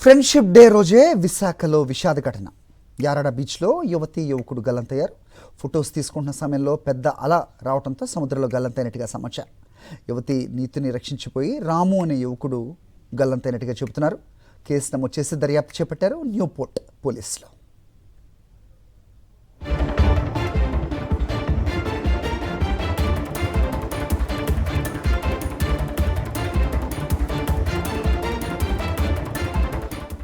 Friendship day రోజే విశాఖలో విషాద ఘటన. యారాడ బీచ్లో యువతి యువకుడు గల్లంతయ్యారు. ఫొటోస్ తీసుకుంటున్న సమయంలో పెద్ద అల రావడంతో సముద్రంలో గల్లంతైనట్టుగా సమాచారం. యువతి నీతిని రక్షించిపోయి రాము అనే యువకుడు గల్లంతైనట్టుగా చెబుతున్నారు. కేసు నమోదు చేసి దర్యాప్తు చేపట్టారు న్యూపోర్ట్ పోలీసులు.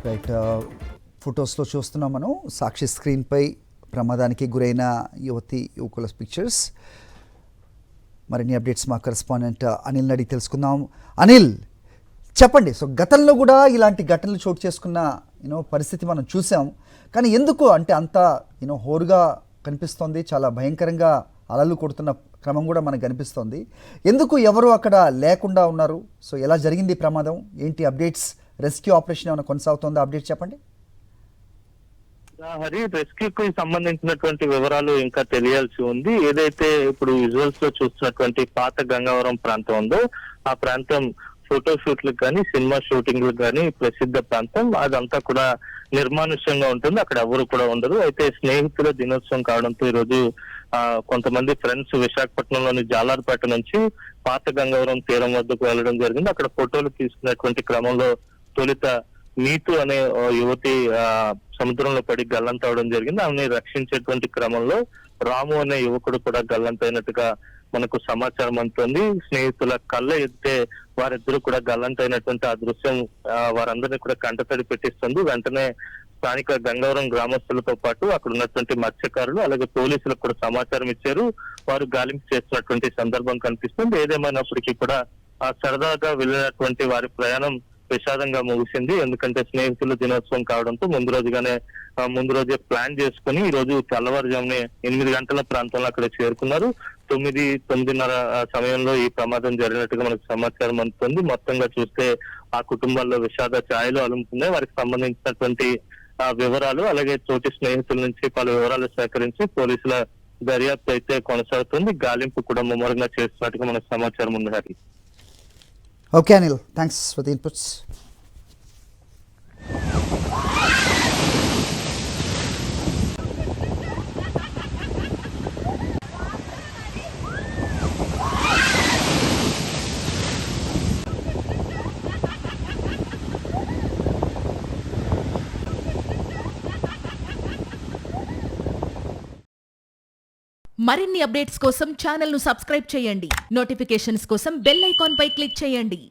రైట్, ఫొటోస్లో చూస్తున్నాం మనం. సాక్షి స్క్రీన్పై ప్రమాదానికి గురైన యువతి యువకుల పిక్చర్స్. మరిన్ని అప్డేట్స్ మా కరెస్పాండెంట్ అనిల్ అడిగి తెలుసుకుందాం. అనిల్, చెప్పండి. సో గతంలో కూడా ఇలాంటి ఘటనలు చోటు చేసుకున్న పరిస్థితి మనం చూసాం. కానీ ఎందుకు అంటే అంత హోరుగా కనిపిస్తోంది, చాలా భయంకరంగా అలలు కొడుతున్న క్రమం కూడా మనకు కనిపిస్తోంది. ఎందుకు ఎవరు అక్కడ లేకుండా ఉన్నారు? సో ఎలా జరిగింది ప్రమాదం? ఏంటి అప్డేట్స్? రెస్క్యూ ఆపరేషన్ ఏమైనా కొనసాగుతుందా? అప్డేట్ చెప్పండి. హరి, రెస్క్యూకి సంబంధించినటువంటి వివరాలు ఇంకా తెలియాల్సి ఉంది. ఏదైతే ఇప్పుడు విజువల్స్ లో చూస్తున్నటువంటి పాత గంగవరం ప్రాంతం ఉందో ఆ ప్రాంతం ఫోటో షూట్లకు కానీ సినిమా షూటింగ్లకు కానీ ప్రసిద్ధ ప్రాంతం. అదంతా కూడా నిర్మానుష్యంగా ఉంటుంది. అక్కడ ఎవరు కూడా ఉండరు. అయితే స్నేహితుల దినోత్సవం కావడంతో ఈ రోజు కొంతమంది ఫ్రెండ్స్ విశాఖపట్నంలోని జాలార్పేట నుంచి పాత గంగవరం తీరం వద్దకు వెళ్ళడం జరిగింది. అక్కడ ఫోటోలు తీసుకున్నటువంటి క్రమంలో తొలుత నీతు అనే యువతి సముద్రంలో పడి గల్లంతవడం జరిగింది. ఆమెని రక్షించేటువంటి క్రమంలో రాము అనే యువకుడు కూడా గల్లంతైనట్టుగా మనకు సమాచారం అందుతుంది. స్నేహితుల కళ్ళ ఎత్తే వారిద్దరూ కూడా గల్లంతైనటువంటి ఆ దృశ్యం వారందరినీ కూడా కంటతడి పెట్టిస్తుంది. వెంటనే స్థానిక గంగవరం గ్రామస్తులతో పాటు అక్కడ ఉన్నటువంటి మత్స్యకారులు అలాగే పోలీసులకు కూడా సమాచారం ఇచ్చారు. వారు గాలింపు చేస్తున్నటువంటి సందర్భం కనిపిస్తుంది. ఏదేమైనప్పటికీ కూడా ఆ సరదాగా వెళ్ళినటువంటి వారి ప్రయాణం విషాదంగా ముగిసింది. ఎందుకంటే స్నేహితుల దినోత్సవం కావడంతో ముందు రోజే ప్లాన్ చేసుకుని ఈ రోజు తెల్లవారుజామునే 8 గంటల ప్రాంతంలో అక్కడ చేరుకున్నారు. 9:30 సమయంలో ఈ ప్రమాదం జరిగినట్టుగా మనకు సమాచారం అందుతుంది. మొత్తంగా చూస్తే ఆ కుటుంబాల్లో విషాద ఛాయలు అలుముతున్నాయి. వారికి సంబంధించినటువంటి వివరాలు అలాగే తోటి స్నేహితుల నుంచి పలు వివరాలు సేకరించి పోలీసుల దర్యాప్తు అయితే కొనసాగుతుంది. గాలింపు కూడా ముమ్మరంగా చేస్తున్నట్టుగా మనకు సమాచారం ఉంది. Hari, okay Anil, thanks for the inputs. మరిన్ని అప్డేట్స్ కోసం ఛానల్ను సబ్స్క్రైబ్ చేయండి. నోటిఫికేషన్స్ కోసం బెల్ ఐకాన్ పై క్లిక్ చేయండి.